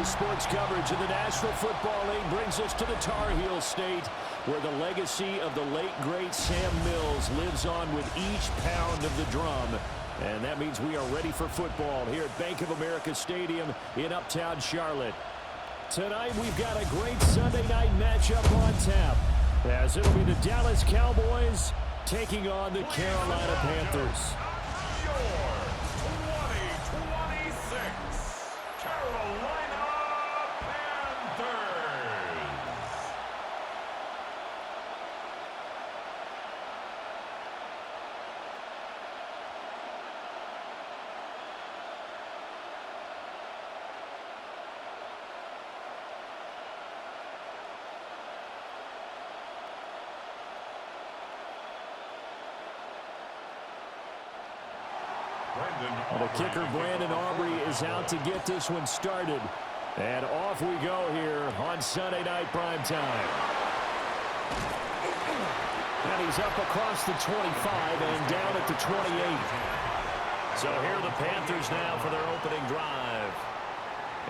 sports coverage of the National Football League brings us to the Tar Heel State, where the legacy of the late, great Sam Mills lives on with each pound of the drum. And that means we are ready for football here at Bank of America Stadium in Uptown Charlotte. Tonight, we've got a great Sunday night matchup on tap, as it'll be the Dallas Cowboys taking on the Carolina Panthers. The kicker, Brandon Aubrey, is out to get this one started. And off we go here on Sunday Night Primetime. And he's up across the 25 and down at the 28. So here are the Panthers now for their opening drive.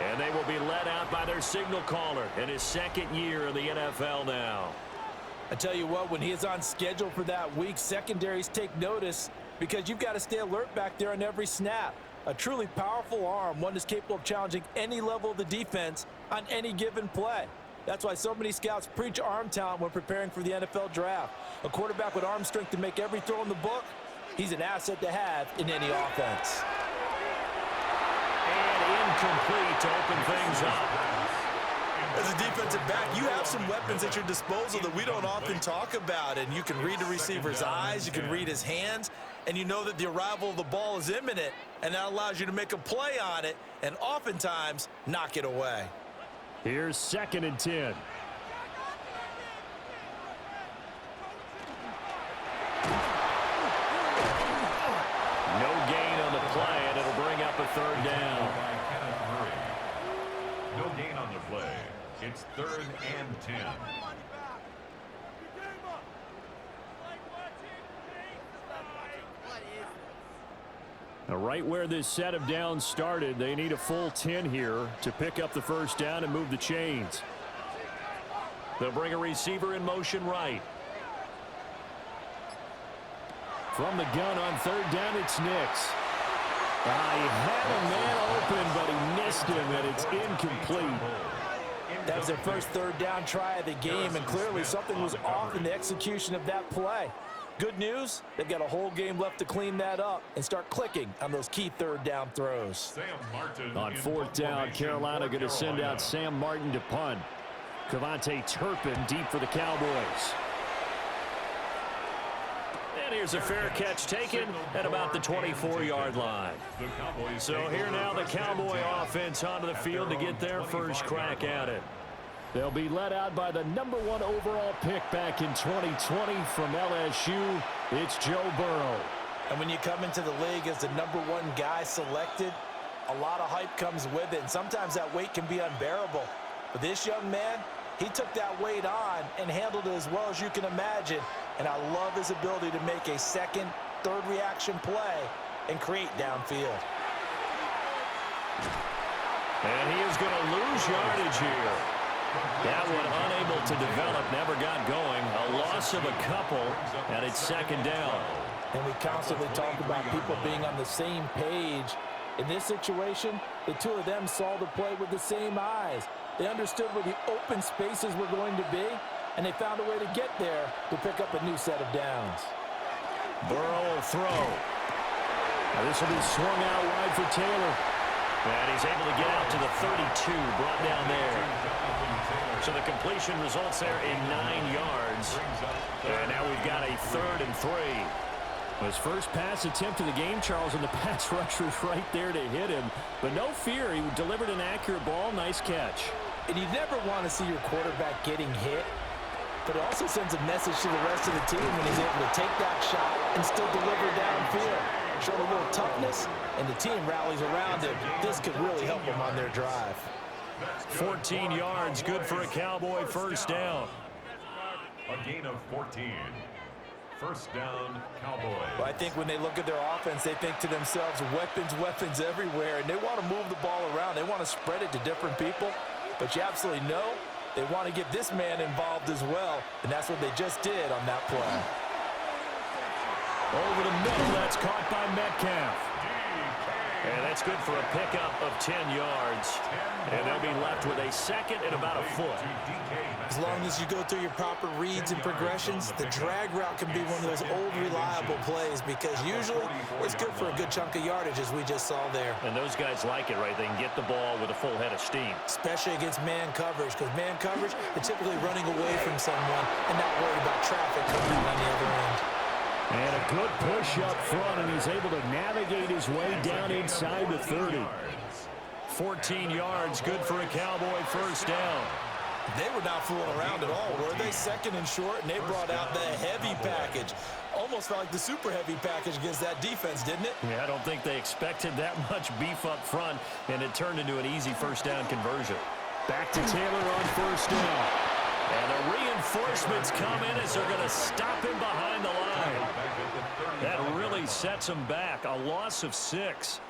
And they will be led out by their signal caller in his second year in the NFL now. I tell you what, when he is on schedule for that week, secondaries take notice, because you've got to stay alert back there on every snap. A truly powerful arm, one that's capable of challenging any level of the defense on any given play. That's why so many scouts preach arm talent when preparing for the NFL draft. A quarterback with arm strength to make every throw in the book, he's an asset to have in any offense. And incomplete to open things up. As a defensive back, you have some weapons at your disposal that we don't often talk about. And you can read the receiver's eyes, you can read his hands, and you know that the arrival of the ball is imminent, and that allows you to make a play on it and oftentimes knock it away. Here's 2nd and 10. No gain on the play, and it'll bring up a 3rd down. No gain on the play. It's 3rd and 10. Now, right where this set of downs started, they need a full 10 here to pick up the 1st down and move the chains. They'll bring a receiver in motion right. From the gun on 3rd down, it's Nix. He had a man open, but he missed him, and it's incomplete. That was their first 3rd down try of the game, and clearly something was off in the execution of that play. Good news, they've got a whole game left to clean that up and start clicking on those key 3rd down throws. On 4th down, Carolina going to send out Sam Martin to punt. Cavante Turpin deep for the Cowboys. And here's a fair catch taken at about the 24-yard line. So here now the Cowboy offense onto the field to get their first crack at it. They'll be led out by the #1 overall pick back in 2020 from LSU. It's Joe Burrow. And when you come into the league as the #1 guy selected, a lot of hype comes with it, and sometimes that weight can be unbearable. But this young man, he took that weight on and handled it as well as you can imagine. And I love his ability to make a 2nd, 3rd reaction play and create downfield. And he is going to lose yardage here. That one unable to develop, never got going. A loss of a couple, and it's 2nd down. And we constantly talk about people being on the same page. In this situation, the two of them saw the play with the same eyes. They understood where the open spaces were going to be, and they found a way to get there to pick up a new set of downs. Burrow will throw. Now this will be swung out wide for Taylor. And he's able to get out to the 32, brought down there. So the completion results there in 9 yards. And now we've got a 3rd and 3. His first pass attempt of the game, Charles, and the pass rush was right there to hit him. But no fear, he delivered an accurate ball. Nice catch. And you never want to see your quarterback getting hit, but it also sends a message to the rest of the team when he's able to take that shot and still deliver downfield. Show a little toughness, and the team rallies around him. This could really help them on their drive. 14 yards, good for a Cowboy 1st down. A gain of 14. First down, Cowboys. Well, I think when they look at their offense, they think to themselves, weapons, weapons everywhere, and they want to move the ball around. They want to spread it to different people, but you absolutely know they want to get this man involved as well, and that's what they just did on that play. Over the middle, that's caught by Metcalf. And that's good for a pickup of 10 yards. And they'll be left with a second and about a foot. As long as you go through your proper reads and progressions, the drag route can be one of those old reliable plays because usually it's good for a good chunk of yardage as we just saw there. And those guys like it, right? They can get the ball with a full head of steam. Especially against man coverage, because man coverage, they're typically running away from someone and not worried about traffic coming in on the other end. And a good push up front, and he's able to navigate his way down inside the 30. 14 yards, good for a Cowboy first down. They were not fooling around at all, were they? Second and short, and they brought out the heavy package. Almost felt like the super heavy package against that defense, didn't it? Yeah, I don't think they expected that much beef up front, and it turned into an easy first down conversion. Back to Taylor on first down. And the reinforcements come in as they're going to stop him behind the line. That really sets him back. A loss of 6.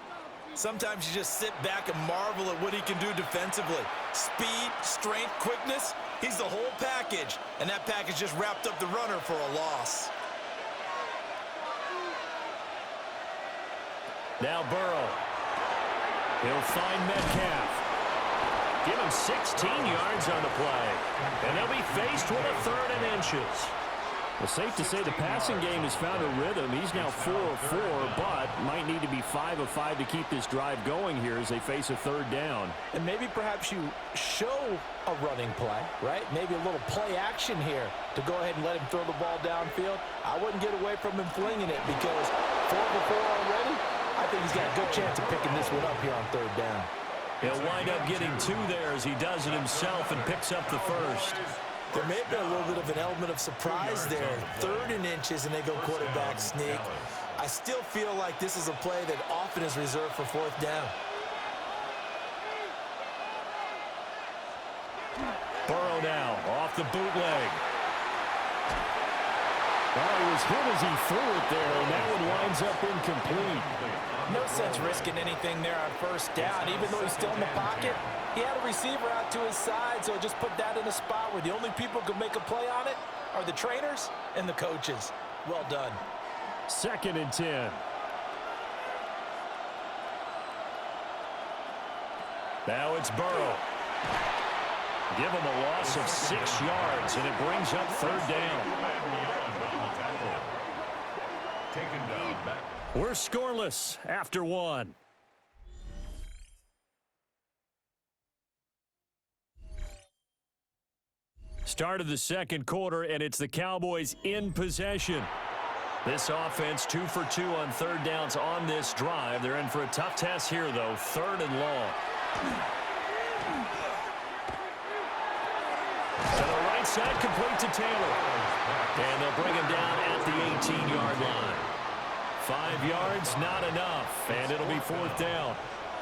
Sometimes you just sit back and marvel at what he can do defensively. Speed, strength, quickness, he's the whole package. And that package just wrapped up the runner for a loss. Now Burrow. He'll find Metcalf. Give him 16 yards on the play. And they'll be faced with a third and inches. Well, safe to say the passing game has found a rhythm. He's now 4 of 4, but might need to be 5 of 5 to keep this drive going here as they face a third down. And maybe perhaps you show a running play, right? Maybe a little play action here to go ahead and let him throw the ball downfield. I wouldn't get away from him flinging it because 4 for 4 already, I think he's got a good chance of picking this one up here on third down. He'll wind up getting 2 there as he does it himself and picks up the first. There may have been a little bit of an element of surprise there. Third and inches, and they go quarterback sneak. I still feel like this is a play that often is reserved for fourth down. Burrow now off the bootleg. Well, he was hit as he threw it there, and that one winds up incomplete. No sense risking anything there on first down. Even though he's still in the pocket, he had a receiver out to his side, so just put that in a spot where the only people who can make a play on it are the trainers and the coaches. Well done. Second and 10. Now it's Burrow. Give him a loss of 6 yards, and it brings up third down. Taken down back. We're scoreless after 1. Start of the second quarter, and it's the Cowboys in possession. This offense 2 for 2 on third downs on this drive. They're in for a tough test here, though. Third and long. To the right side, complete to Taylor. And they'll bring him down at the 18-yard line. 5 yards, not enough, and it'll be fourth down.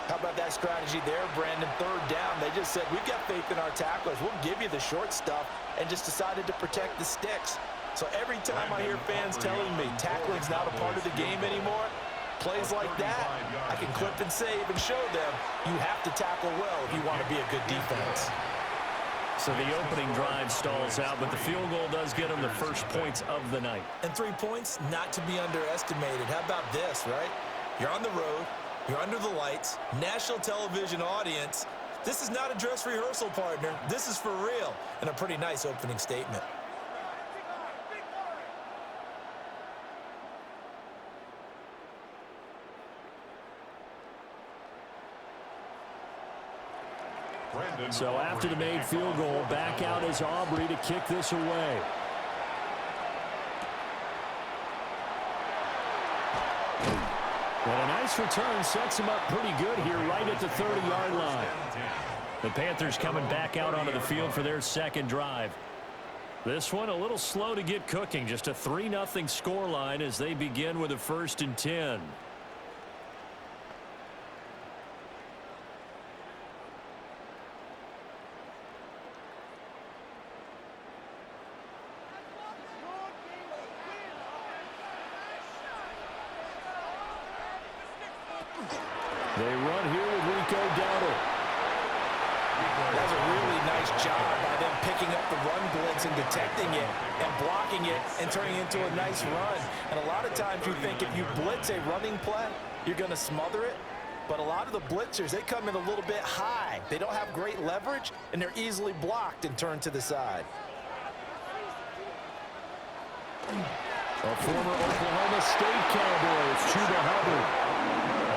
How about that strategy there, Brandon? Third down, they just said, we've got faith in our tacklers. We'll give you the short stuff, and just decided to protect the sticks. So every time I hear fans telling me tackling's not a part of the game anymore, plays like that, I can clip and save and show them you have to tackle well if you want to be a good defense. So the opening drive stalls out, but the field goal does get them the first points of the night. And 3 points, not to be underestimated. How about this, right? You're on the road. You're under the lights. National television audience. This is not a dress rehearsal, partner. This is for real. And a pretty nice opening statement. So after the made field goal, back out is Aubrey to kick this away. And a nice return sets him up pretty good here right at the 30-yard line. The Panthers coming back out onto the field for their second drive. This one a little slow to get cooking. Just a 3-0 scoreline as they begin with a 1st and 10. They run here with Rico Dowdle. That's a really nice job by them picking up the run blitz and detecting it and blocking it and turning it into a nice run. And a lot of times you think if you blitz a running play, you're going to smother it. But a lot of the blitzers, they come in a little bit high. They don't have great leverage, and they're easily blocked and turned to the side. A former Oklahoma State Cowboys, Chuba Hubbard.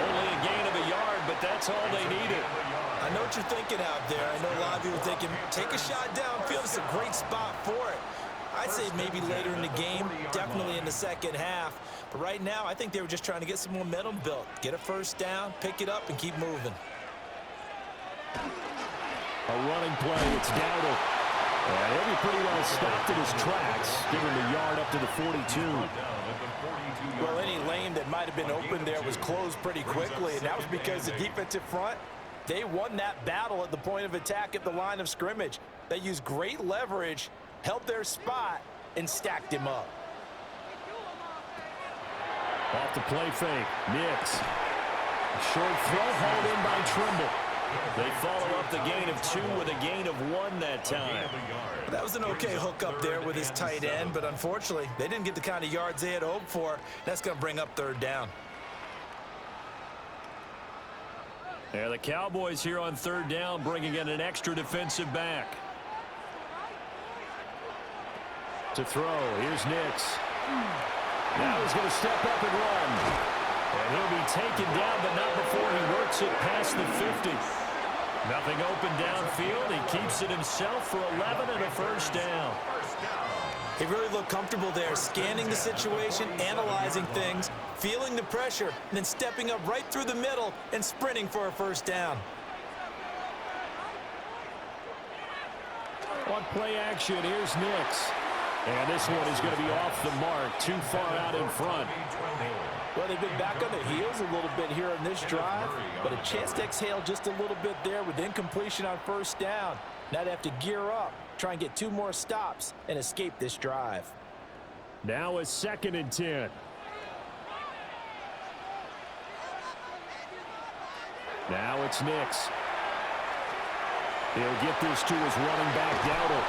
Only a gain of a yard, but that's all they needed. I know what you're thinking out there. I know a lot of people thinking, take a shot downfield. It's a great spot for it. I'd say maybe later in the game, definitely in the second half. But right now, I think they were just trying to get some momentum built. Get a first down, pick it up, and keep moving. A running play, it's Dowdle. And he'll be pretty well stopped in his tracks, giving the yard up to the 42. Well, any lane that might have been open there was closed pretty quickly, and that was because the defensive front, they won that battle at the point of attack at the line of scrimmage. They used great leverage, held their spot, and stacked him up. Off the play fake, Nix. A short throw hauled in by Trimble. They follow up the gain of 2 with a gain of 1 that time. That was an okay hook up there with his tight end, but unfortunately, they didn't get the kind of yards they had hoped for. That's going to bring up third down. Yeah, the Cowboys here on third down, bringing in an extra defensive back. To throw, here's Nix. Now he's going to step up and run. And he'll be taken down, but not before he works it past the 50. Nothing open downfield. He keeps it himself for 11 and a first down. He really looked comfortable there, scanning the situation, analyzing things, feeling the pressure, and then stepping up right through the middle and sprinting for a first down. On play action, here's Nix. And this one is going to be off the mark, too far out in front. Well, they've been back on the heels a little bit here in this drive, but a chance to exhale just a little bit there with incompletion on first down. Now they have to gear up, try and get 2 more stops, and escape this drive. Now a 2nd and 10. Now it's Nix. He'll get this to his running back, Dowdle.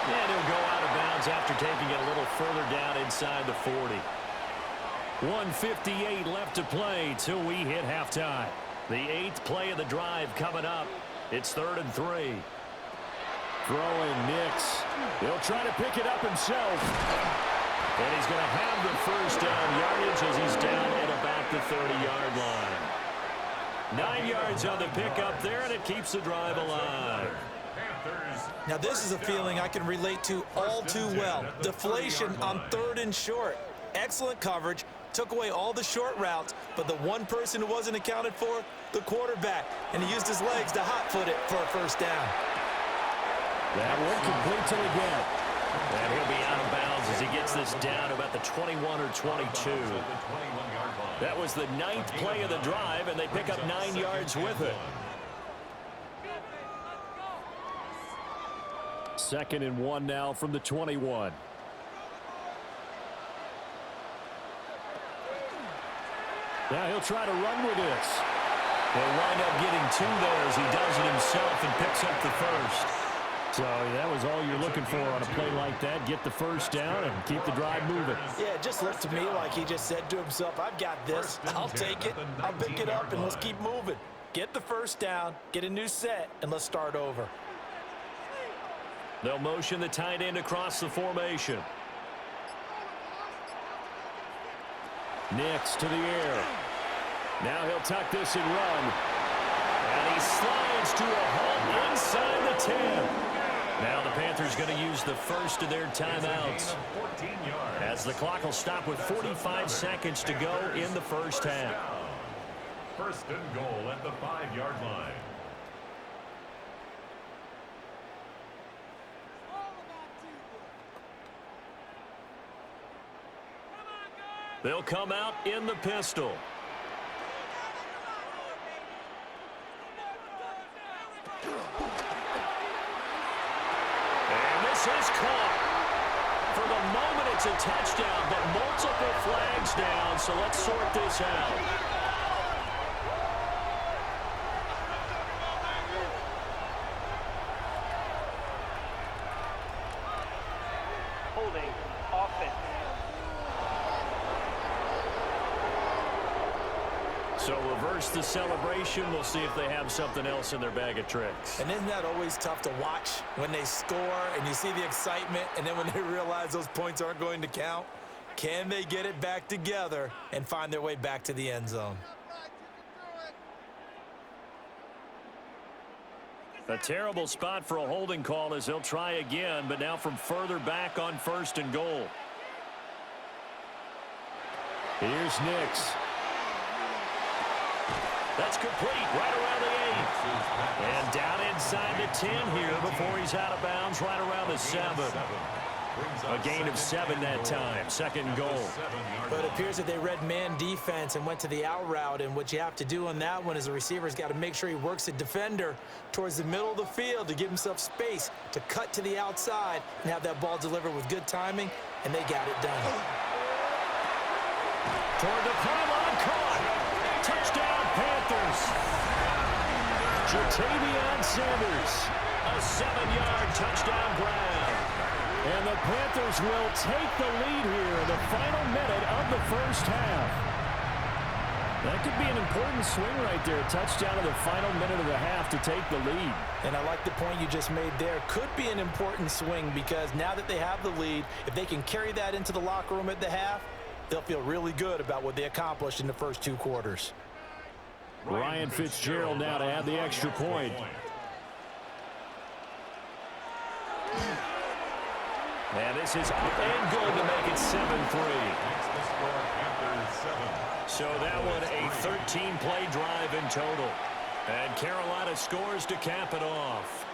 And he'll go out of bounds after taking it a little further down inside the 40. 1:58 left to play till we hit halftime. The 8th play of the drive coming up. It's 3rd and 3. Throwing Nix. He'll try to pick it up himself. And he's going to have the first down yardage as he's down at about the 30-yard line. 9 yards on the pickup there, and it keeps the drive alive. Now this is a feeling I can relate to all too well. Deflation on 3rd and short. Excellent coverage. Took away all the short routes, but the one person who wasn't accounted for, the quarterback, and he used his legs to hot-foot it for a first down. That one complete to the get. And he'll be out of bounds as he gets this down about the 21 or 22. That was the 9th play of the drive, and they pick up 9 yards with it. 2nd and 1 now from the 21. Now he'll try to run with this. They'll wind up getting 2 there as he does it himself and picks up the first. So that was all you're looking for on a play like that. Get the first down and keep the drive moving. Yeah, it just looked to me like he just said to himself, I've got this. I'll take it. I'll pick it up, and let's keep moving. Get the first down, get a new set, and let's start over. They'll motion the tight end across the formation. Nix to the air. Now he'll tuck this and run. And he slides to a halt inside the 10. Now the Panthers going to use the first of their timeouts, as the clock will stop with 45 seconds to go in the first half. 1st and goal at the 5-yard line. They'll come out in the pistol. And this is caught. For the moment, it's a touchdown, but multiple flags down, so let's sort this out. So reverse the celebration. We'll see if they have something else in their bag of tricks. And isn't that always tough to watch when they score and you see the excitement, and then when they realize those points aren't going to count? Can they get it back together and find their way back to the end zone? A terrible spot for a holding call as they'll try again, but now from further back on 1st and goal. Here's Nix. That's complete right around the 8. And down inside the 10 here before he's out of bounds right around the 7. A gain of 7 that time. 2nd goal. But it appears that they read man defense and went to the out route. And what you have to do on that one is the receiver's got to make sure he works the defender towards the middle of the field to give himself space to cut to the outside and have that ball delivered with good timing. And they got it done. Toward the pylon, caught. Touchdown, Panthers. Jatavion Sanders. A 7-yard touchdown grab. And the Panthers will take the lead here in the final minute of the first half. That could be an important swing right there. Touchdown in the final minute of the half to take the lead. And I like the point you just made there. Could be an important swing because now that they have the lead, if they can carry that into the locker room at the half, they'll feel really good about what they accomplished in the first 2 quarters. Ryan Fitzgerald now to add the extra point. And this is up and good to make it 7-3. So that one a 13-play drive in total. And Carolina scores to cap it off.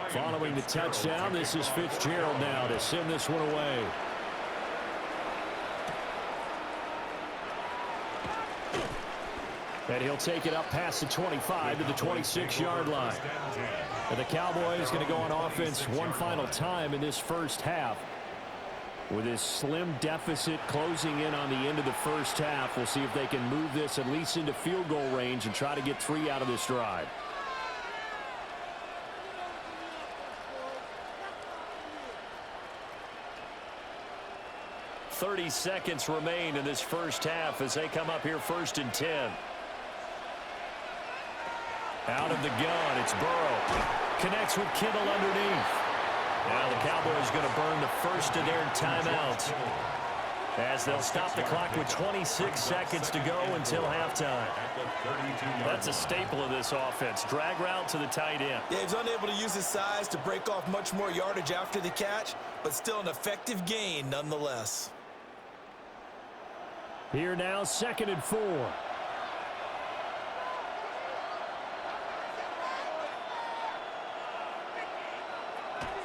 Following the touchdown, this is Fitzgerald now to send this one away. And he'll take it up past the 25 to the 26-yard line. And the Cowboys going to go on offense one final time in this first half. With this slim deficit closing in on the end of the first half, we'll see if they can move this at least into field goal range and try to get 3 out of this drive. 30 seconds remain in this first half as they come up here 1st and 10. Out of the gun, it's Burrow. Connects with Kittle underneath. Now the Cowboys going to burn the first of their timeouts as they'll stop the clock with 26 seconds to go until halftime. That's a staple of this offense. Drag route to the tight end. Yeah, he's unable to use his size to break off much more yardage after the catch, but still an effective gain nonetheless. Here now, 2nd and 4.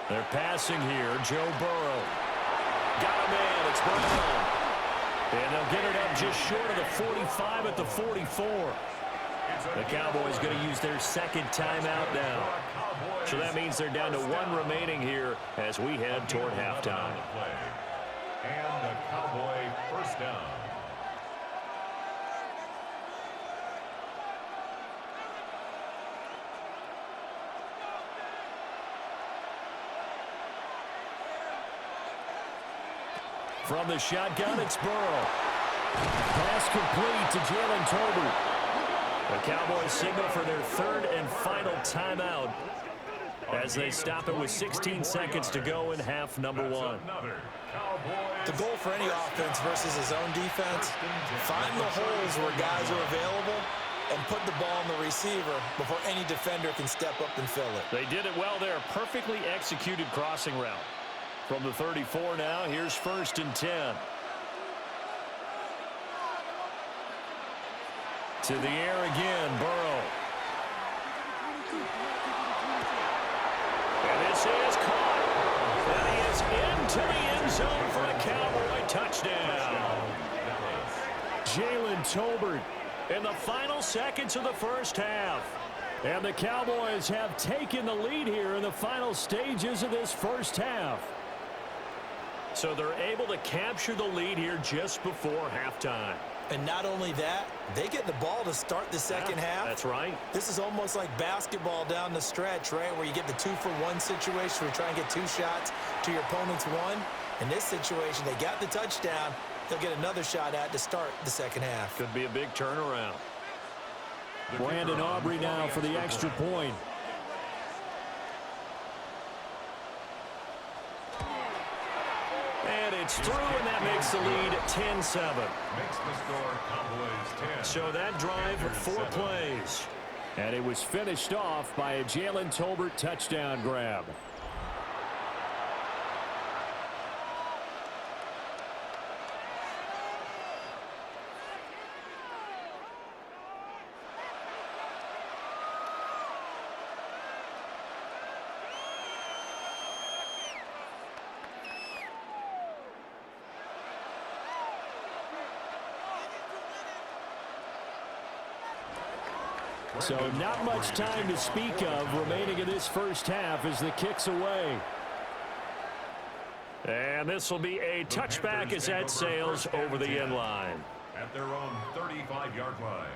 They're passing here. Joe Burrow. Got him in. It's Brown. And they'll get it up just short of the 45 at the 44. The Cowboys going to use their 2nd timeout now. So that means they're down to 1 remaining here as we head toward halftime. And the Cowboy first down. From the shotgun, it's Burrow. Pass complete to Jalen Tolbert. The Cowboys signal for their 3rd and final timeout as they stop it with 16 seconds to go in half number 1. The goal for any offense versus his own defense, find the holes where guys are available and put the ball on the receiver before any defender can step up and fill it. They did it well there. Perfectly executed crossing route. From the 34 now, here's 1st and 10. To the air again, Burrow. And this is caught. And he is into the end zone for a Cowboy touchdown. Jalen Tolbert in the final seconds of the first half. And the Cowboys have taken the lead here in the final stages of this first half. So they're able to capture the lead here just before halftime. And not only that, they get the ball to start the second half. That's right. This is almost like basketball down the stretch, right, where you get the 2-for-1 situation where you try and get 2 shots to your opponent's 1. In this situation, they got the touchdown. They'll get another shot at to start the second half. Could be a big turnaround. Brandon Aubrey now for the extra point. And it's through, and that makes the lead 10-7. Makes the score Cowboys 10. So that drive, 4 plays. And it was finished off by a Jalen Tolbert touchdown grab. So not much time to speak of remaining in this first half as the kick's away. And this will be a touchback as that sails over the end line. At their own 35-yard line.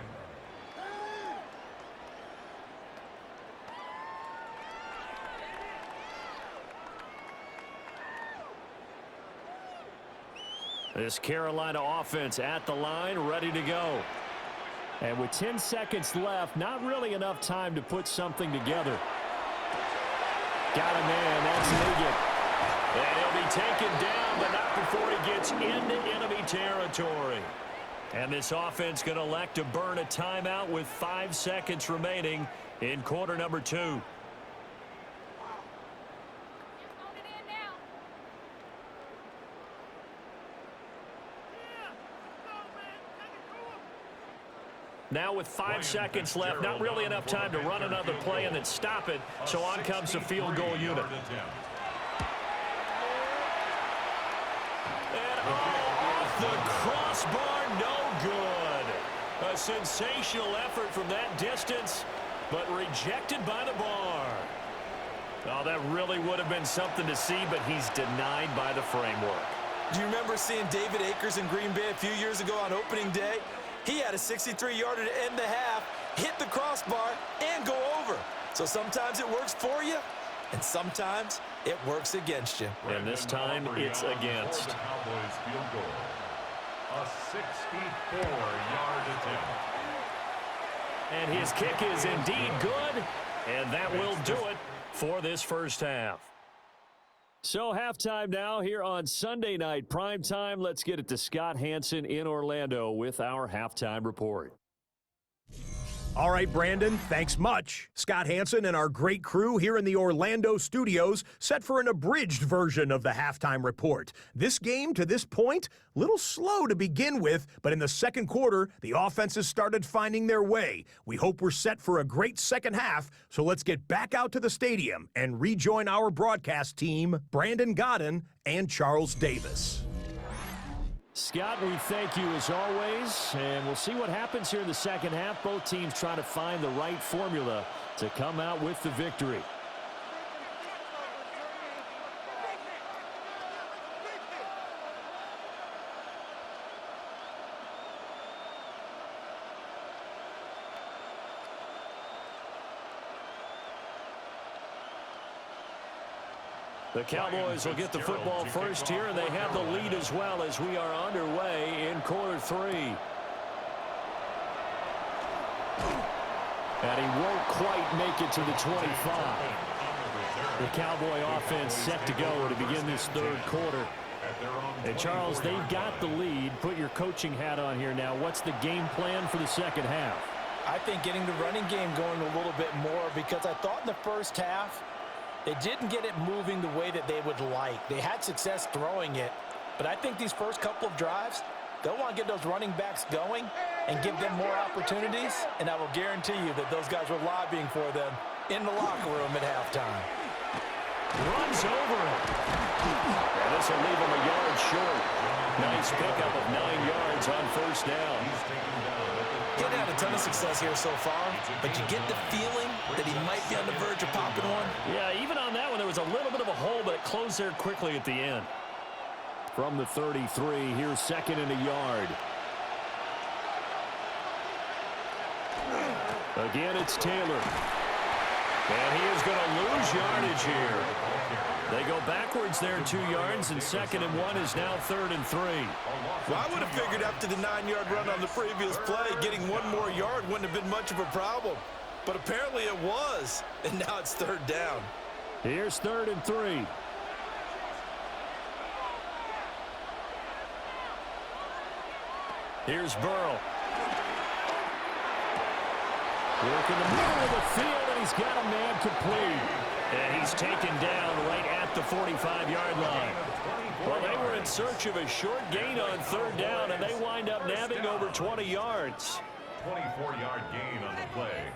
This Carolina offense at the line, ready to go. And with 10 seconds left, not really enough time to put something together. Got a man, that's Liggett. And he'll be taken down, but not before he gets into enemy territory. And this offense going to elect to burn a timeout with 5 seconds remaining in quarter number 2. Now with 5 seconds left, not really enough time to run another play and then stop it. So on comes the field goal unit. And off the crossbar, no good. A sensational effort from that distance, but rejected by the bar. Oh, that really would have been something to see, but he's denied by the framework. Do you remember seeing David Akers in Green Bay a few years ago on opening day? He had a 63-yarder to end the half, hit the crossbar, and go over. So sometimes it works for you, and sometimes it works against you. And this time it's against. The Cowboys field goal. A 64-yard attempt. And his kick is indeed good, and that will do it for this first half. So halftime now here on Sunday Night Primetime. Let's get it to Scott Hanson in Orlando with our halftime report. All right, Brandon, thanks much. Scott Hanson and our great crew here in the Orlando studios set for an abridged version of the halftime report. This game, to this point, a little slow to begin with, but in the second quarter, the offenses started finding their way. We hope we're set for a great second half, so let's get back out to the stadium and rejoin our broadcast team, Brandon Godden and Charles Davis. Scott, we thank you as always, and we'll see what happens here in the second half. Both teams trying to find the right formula to come out with the victory. The Cowboys will get the football first here, and they have the lead as well as we are underway in quarter 3. And he won't quite make it to the 25. The Cowboy offense set to go to begin this third quarter. And Charles, they've got the lead. Put your coaching hat on here now. What's the game plan for the second half? I think getting the running game going a little bit more, because I thought in the first half they didn't get it moving the way that they would like. They had success throwing it, but I think these first couple of drives, they'll want to get those running backs going and give them more opportunities, and I will guarantee you that those guys were lobbying for them in the locker room at halftime. Runs over it. And this will leave him a yard short. Nice pickup of 9 yards on first down. Getting had a ton of success here so far, but you get the feeling that he might be on the verge of popping one. Yeah, even on that one, there was a little bit of a hole, but it closed there quickly at the end. From the 33, here's second and a yard. Again, it's Taylor. And he is going to lose yardage here. They go backwards there 2 yards, and 2nd and 1 is now 3rd and 3. Well, I would have figured after the 9-yard run on the previous play, getting 1 more yard wouldn't have been much of a problem. But apparently it was, and now it's 3rd down. Here's 3rd and 3. Here's Burrow. Work in the middle of the field, and he's got a man complete. And he's taken down right at the 45-yard line. Well, they were in search of a short gain on 3rd down, and they wind up nabbing over 20 yards. 24-yard gain on the play.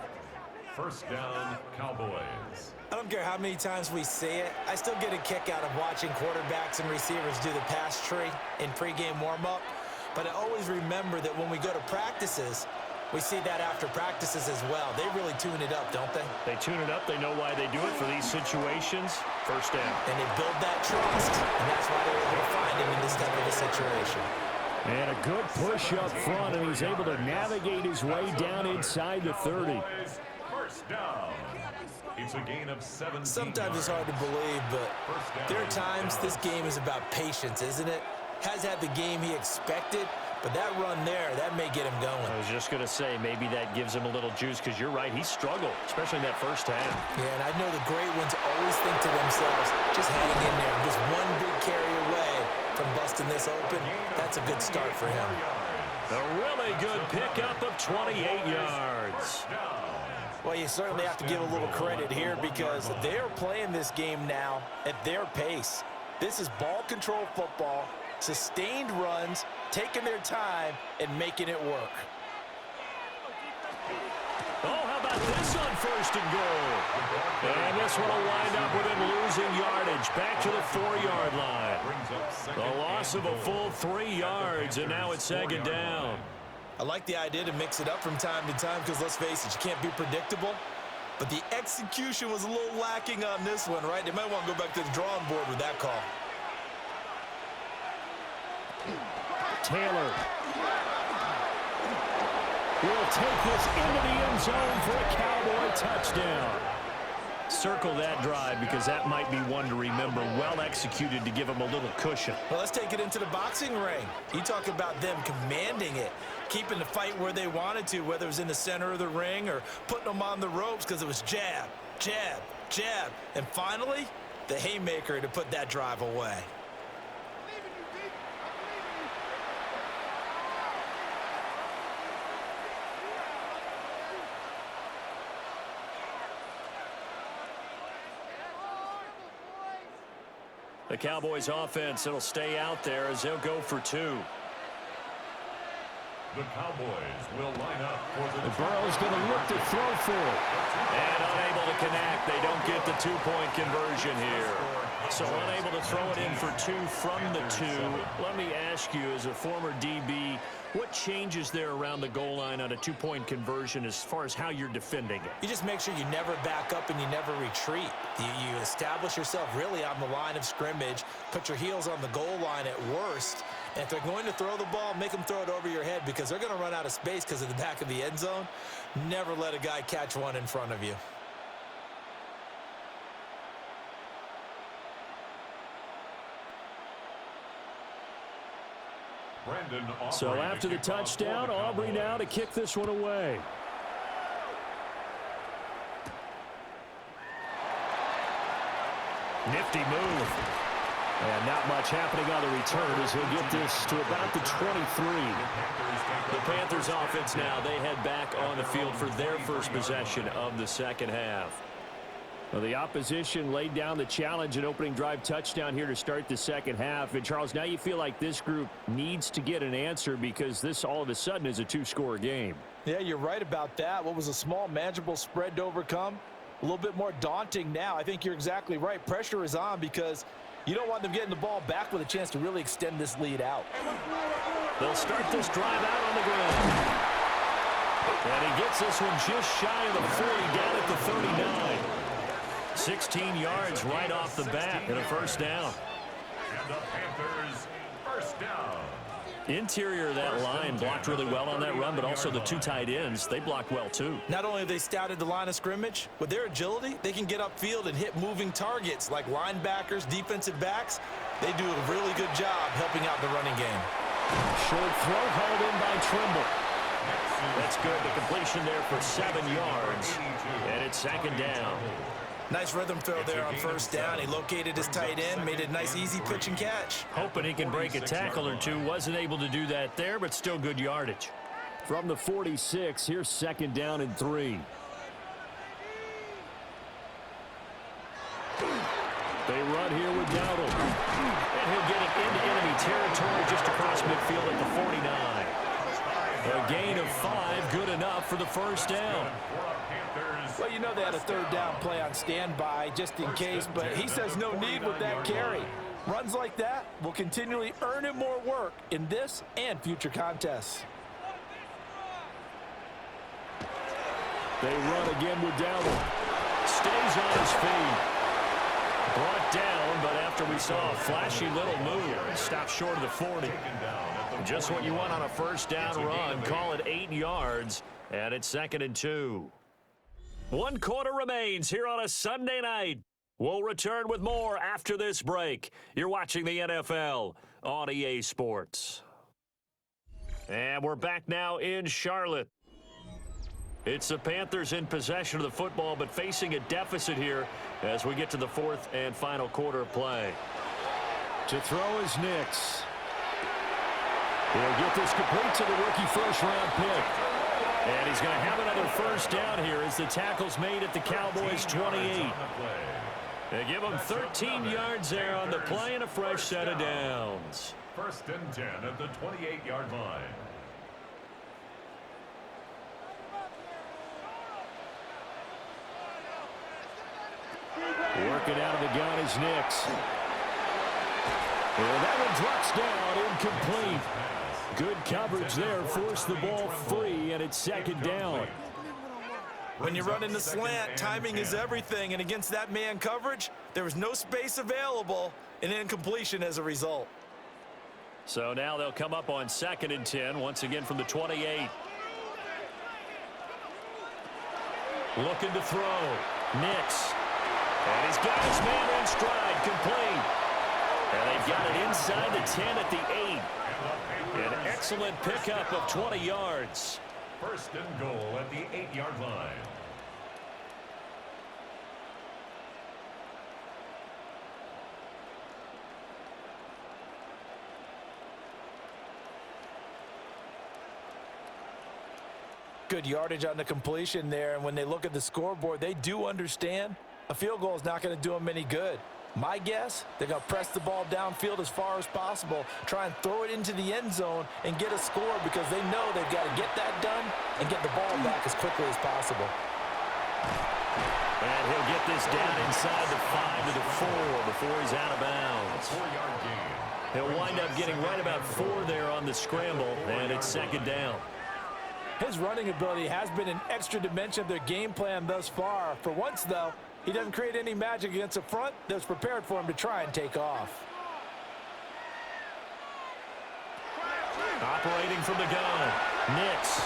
1st down, Cowboys. I don't care how many times we see it. I still get a kick out of watching quarterbacks and receivers do the pass tree in pregame warm-up. But I always remember that when we go to practices, we see that after practices as well. They really tune it up, don't they? They tune it up. They know why they do it for these situations. 1st down. And they build that trust, and that's why they're able to find him in this type of a situation. And a good push up front, and he's able to navigate his way down inside the 30. 1st down. It's a gain of 17 Sometimes it's hard to believe, but there are times this game is about patience, isn't it? Has had the game he expected, but that run there, that may get him going. I was just going to say, maybe that gives him a little juice, because you're right, he struggled, especially in that 1st half. Yeah, and I know the great ones always think to themselves, just hang in there. I'm just one big carry away from busting this open. That's a good start for him. A really good pickup of 28 yards. Well, you certainly have to give a little credit here because they're playing this game now at their pace. This is ball control football, sustained runs, taking their time, and making it work. Oh, how about this on 1st and goal? And this one will wind up with him losing yardage back to the 4-yard line. The loss of a full 3 yards, and now it's 2nd down. I like the idea to mix it up from time to time because, let's face it, you can't be predictable. But the execution was a little lacking on this one, right? They might want to go back to the drawing board with that call. Taylor will take this into the end zone for a Cowboy touchdown. Circle that drive because that might be one to remember. Well executed to give him a little cushion. Well, let's take it into the boxing ring. You talk about them commanding it, keeping the fight where they wanted to, whether it was in the center of the ring or putting them on the ropes because it was jab, jab, jab. And finally, the haymaker to put that drive away. The Cowboys offense, it'll stay out there as they'll go for 2. The Cowboys will line up for the Burrow's going to look to throw for it. And unable to connect. They don't get the 2-point conversion here. So unable to throw it in for 2 from the 2. Let me ask you, as a former DB, what changes there around the goal line on a 2-point conversion as far as how you're defending it? You just make sure you never back up and you never retreat. You establish yourself really on the line of scrimmage, put your heels on the goal line at worst, and if they're going to throw the ball, make them throw it over your head because they're going to run out of space because of the back of the end zone. Never let a guy catch one in front of you. So after the touchdown, Aubrey now to kick this one away. Nifty move. And not much happening on the return as he'll get this to about the 23. The Panthers offense now, they head back on the field for their first possession of the 2nd half. Well, the opposition laid down the challenge and opening drive touchdown here to start the 2nd half. And, Charles, now you feel like this group needs to get an answer because this all of a sudden is a 2-score game. Yeah, you're right about that. What was a small, manageable spread to overcome? A little bit more daunting now. I think you're exactly right. Pressure is on because you don't want them getting the ball back with a chance to really extend this lead out. They'll start this drive out on the ground. And he gets this one just shy of the 40 down at the 39. 16 yards right off the bat and a 1st down. And the Panthers down. Interior of that line blocked really well on that run, but also the two tight ends, they blocked well too. Not only have they scouted the line of scrimmage, with their agility, they can get upfield and hit moving targets like linebackers, defensive backs. They do a really good job helping out the running game. Short throw hauled in by Trimble. That's good. The completion there for 7 yards, and it's second down. Nice rhythm throw there on first down. He located his tight end, made a nice easy pitch and catch. Hoping he can break a tackle or two. Wasn't able to do that there, but still good yardage. From the 46, here's second down and 3. They run here with Dowdle. And he'll get it into enemy territory just across midfield at the 49. A gain of 5, good enough for the first down. Well, you know they had a third down play on standby just in case, but he says no need with that carry. Runs like that will continually earn him more work in this and future contests. They run again with Dowdle. Stays on his feet. Brought down, but after we saw a flashy little move, stopped short of the 40. Just what you want on a first down run. Call it 8 yards, and it's second and 2. 1 quarter remains here on a Sunday night. We'll return with more after this break. You're watching the NFL on EA Sports. And we're back now in Charlotte. It's the Panthers in possession of the football, but facing a deficit here as we get to the 4th and final quarter of play. To throw is Nix. He'll get this complete to the rookie first-round pick. And he's going to have another first down here as the tackle's made at the Cowboys' 28. They give him 13 yards there on the play and a fresh set of downs. 1st and 10 at the 28-yard line. Working out of the gun is Nix. And that one drops down, incomplete. Good coverage there, forced the ball free, and it's second down. When you run in the slant, timing is everything, and against that man coverage, there was no space available, and incompletion as a result. So now they'll come up on 2nd and 10, once again from the 28. Looking to throw. Nix. And he's got his man in stride, complete. And they've got it inside the 10 at the 8. An excellent pickup of 20 yards. 1st and goal at the 8-yard line. Good yardage on the completion there, and when they look at the scoreboard, they do understand a field goal is not going to do them any good. My guess, they're going to press the ball downfield as far as possible, try and throw it into the end zone and get a score because they know they've got to get that done and get the ball back as quickly as possible. And he'll get this down inside the 5 to the 4 before he's out of bounds. 4-yard gain. He'll wind up getting right about 4 there on the scramble, and it's second down. His running ability has been an extra dimension of their game plan thus far. For once, though, he doesn't create any magic against a front that's prepared for him to try and take off. Operating from the gun. Nix.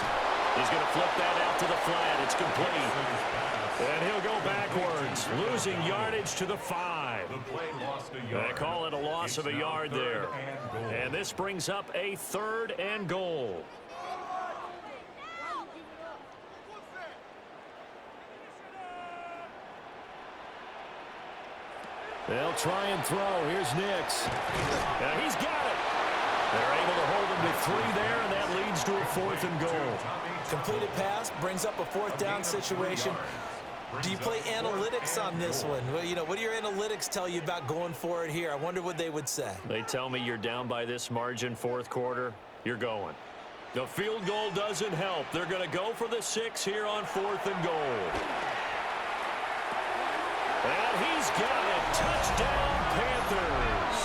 He's going to flip that out to the flat. It's complete. And he'll go backwards, losing yardage to the 5. They call it a loss of a yard there. And this brings up a 3rd and goal. They'll try and throw. Here's Nix. Now he's got it. They're able to hold him to 3 there, and that leads to a 4th and goal. Completed pass brings up a 4th down situation. Do you play analytics on this one? Well, you know, what do your analytics tell you about going for it here? I wonder what they would say. They tell me you're down by this margin 4th quarter, you're going. The field goal doesn't help. They're going to go for the 6 here on 4th and goal. And he's got it. Touchdown, Panthers.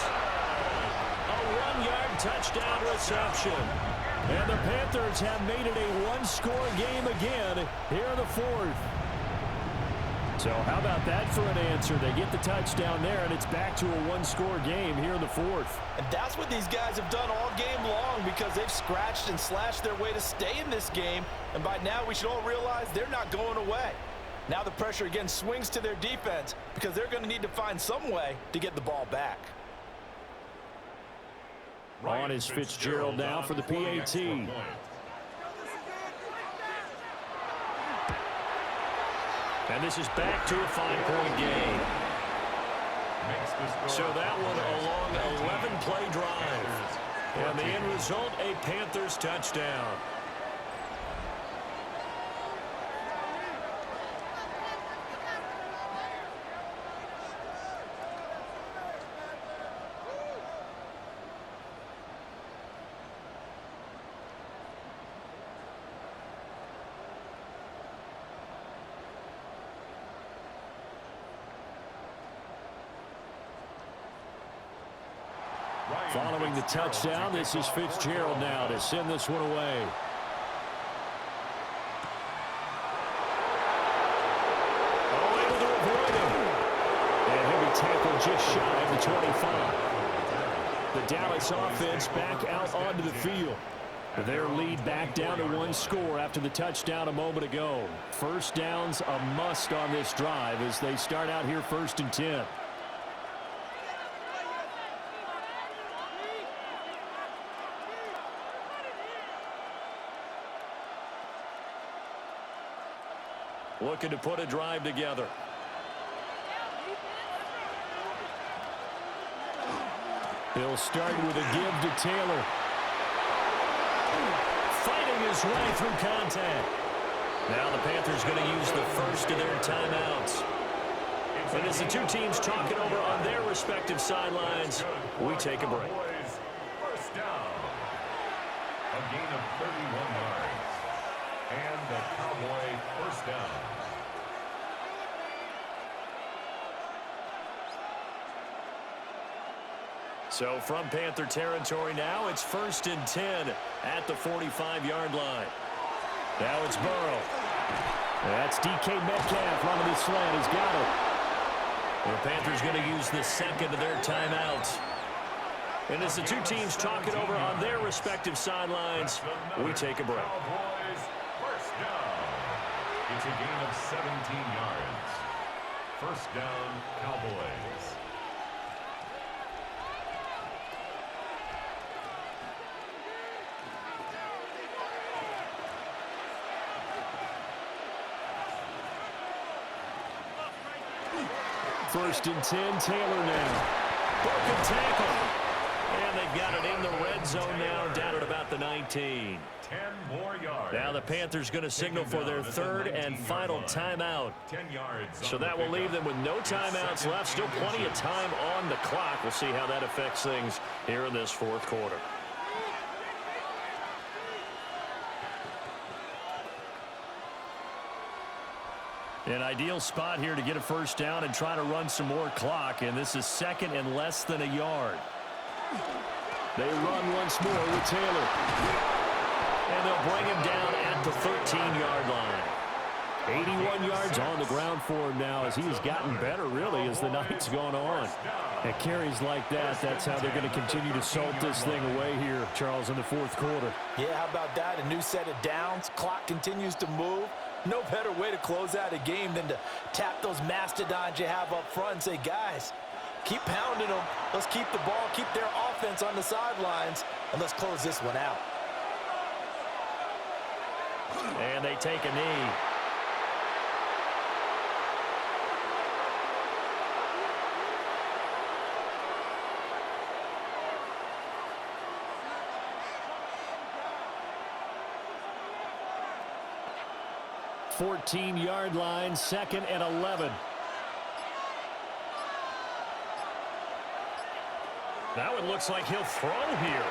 A 1-yard touchdown reception. And the Panthers have made it a 1-score game again here in the 4th. So how about that for an answer? They get the touchdown there, and it's back to a one-score game here in the fourth. And that's what these guys have done all game long because they've scratched and slashed their way to stay in this game. And by now, we should all realize they're not going away. Now the pressure again swings to their defense because they're going to need to find some way to get the ball back. On is Fitzgerald now for the PAT. And this is back to a 5-point game. So that one a long 11-play drive. And the end result, a Panthers touchdown. Following the touchdown, this is Fitzgerald now to send this one away. Oh, able to avoid him. And he'll be tackled just shy of the 25. The Dallas offense back out onto the field. Their lead back down to one score after the touchdown a moment ago. First down's a must on this drive as they start out here 1st and 10. Looking to put a drive together. He'll start with a give to Taylor. Fighting his way through contact. Now the Panthers going to use the first of their timeouts. And as the two teams talking over on their respective sidelines, we take a break. First down. A gain of 31 yards. And the Cowboy first down. So from Panther territory now, it's 1st and 10 at the 45-yard line. Now it's Burrow. That's DK Metcalf running the slant. He's got it. The Panthers going to use the second of their timeouts. And as the two teams talking over on their respective sidelines, we take a break. Cowboys first down. It's a gain of 17 yards. First down, Cowboys. First and 10, Taylor now. Broken tackle. And they've got it in the red zone now, down at about the 19. 10 more yards. Now the Panthers going to signal for their third and final timeout. 10 yards. So that will leave them with no timeouts left. Still plenty of time on the clock. We'll see how that affects things here in this fourth quarter. An ideal spot here to get a first down and try to run some more clock. And this is 2nd and less than a yard. They run once more with Taylor. And they'll bring him down at the 13-yard line. 81 yards on the ground for him now as he's gotten better, really, as the night's gone on. At carries like that, that's how they're going to continue to salt this thing away here, Charles, in the fourth quarter. Yeah, how about that? A new set of downs. Clock continues to move. No better way to close out a game than to tap those mastodons you have up front and say, guys, keep pounding them. Let's keep the ball, keep their offense on the sidelines, and let's close this one out. And they take a knee. Fourteen-yard line, 2nd and 11. Now it looks like he'll throw here.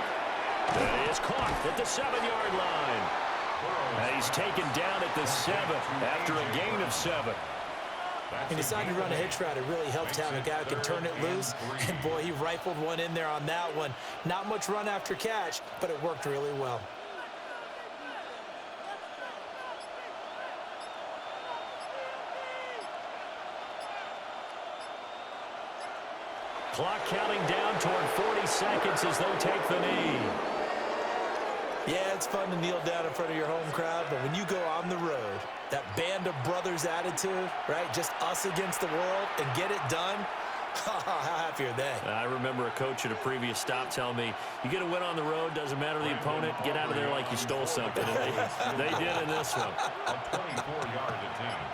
That is caught at the 7-yard line. And he's taken down at the 7 after a gain of 7. He decided to run a hitch route. It really helped to have a guy who can turn it loose. And, boy, he rifled one in there on that one. Not much run after catch, but it worked really well. Clock counting down toward 40 seconds as they'll take the knee. Yeah, it's fun to kneel down in front of your home crowd, but when you go on the road, that band of brothers attitude, right, just us against the world, and get it done, how happy are they? I remember a coach at a previous stop telling me, you get a win on the road, doesn't matter the opponent, get out of there like you stole something. And they did in this one. A 24-yard attempt.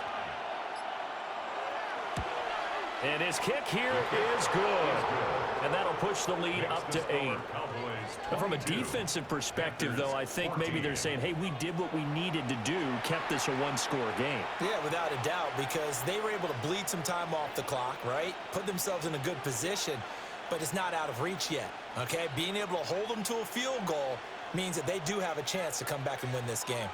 And his kick here is good. And that'll push the lead up to 8. But from a defensive perspective, though, I think maybe they're saying, hey, we did what we needed to do, kept this a one-score game. Yeah, without a doubt, because they were able to bleed some time off the clock, right? Put themselves in a good position, but it's not out of reach yet, okay? Being able to hold them to a field goal means that they do have a chance to come back and win this game.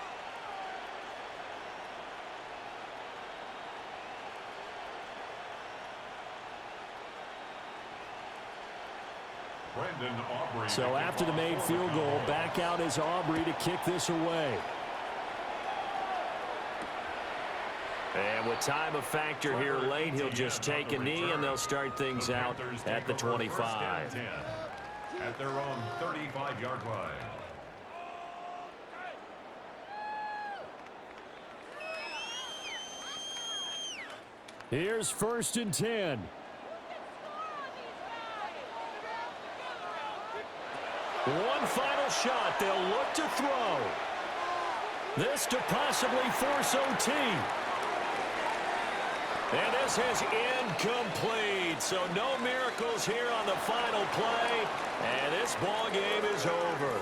So after the made field goal, back out is Aubrey to kick this away. And with time a factor here late, he'll just take a knee, and they'll start things out at the 25. At their own 35-yard line. Here's 1st and 10. One final shot. They'll look to throw. This to possibly force OT. And this is incomplete. So no miracles here on the final play. And this ball game is over.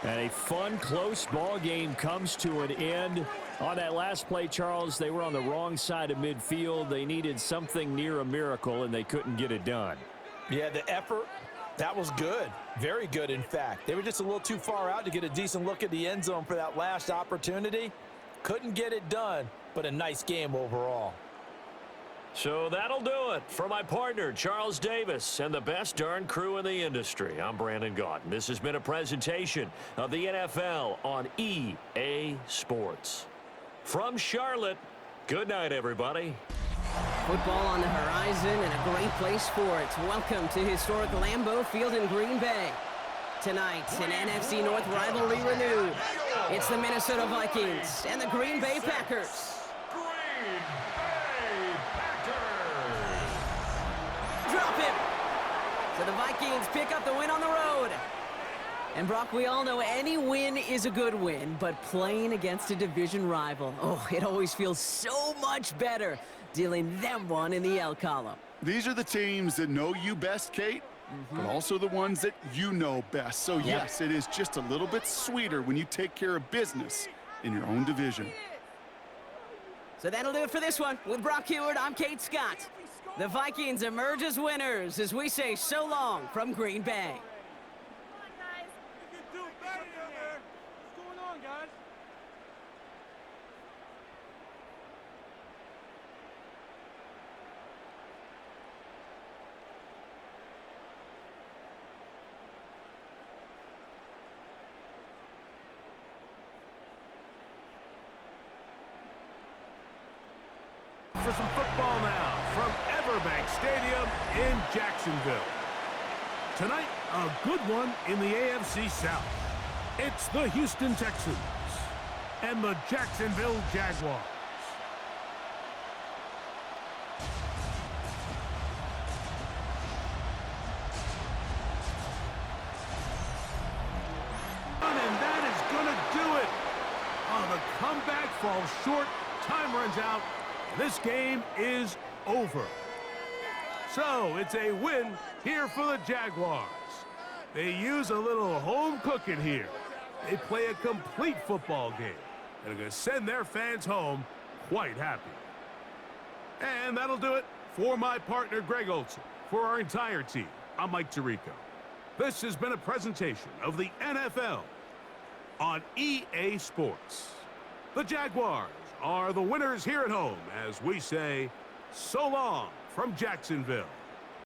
And a fun, close ball game comes to an end. On that last play, Charles, they were on the wrong side of midfield. They needed something near a miracle, and they couldn't get it done. Yeah, the effort, that was good. Very good, in fact. They were just a little too far out to get a decent look at the end zone for that last opportunity. Couldn't get it done, but a nice game overall. So that'll do it for my partner, Charles Davis, and the best darn crew in the industry. I'm Brandon Gaudin. This has been a presentation of the NFL on EA Sports. From Charlotte, good night, everybody. Football on the horizon and a great place for it. Welcome to historic Lambeau Field in Green Bay. Tonight, an NFC North rivalry renewed. It's the Minnesota Vikings and the Green Bay Packers. Green Bay Packers. Drop him! So the Vikings pick up the win on the road. And Brock, we all know any win is a good win, but playing against a division rival, oh, it always feels so much better dealing them one in the L column. These are the teams that know you best, Kate, but also the ones that you know best. So, yes, it is just a little bit sweeter when you take care of business in your own division. So that'll do it for this one. With Brock Heward, I'm Kate Scott. The Vikings emerge as winners as we say so long from Green Bay. For some football now from Everbank Stadium in Jacksonville. Tonight, a good one in the AFC South. It's the Houston Texans and the Jacksonville Jaguars. And that is going to do it. Oh, the comeback falls short. Time runs out. This game is over. So it's a win here for the Jaguars. They use a little home cooking here. They play a complete football game and are going to send their fans home quite happy. And that'll do it for my partner, Greg Olson. For our entire team, I'm Mike Tirico. This has been a presentation of the NFL on EA Sports. The Jaguars are the winners here at home as we say so long from Jacksonville.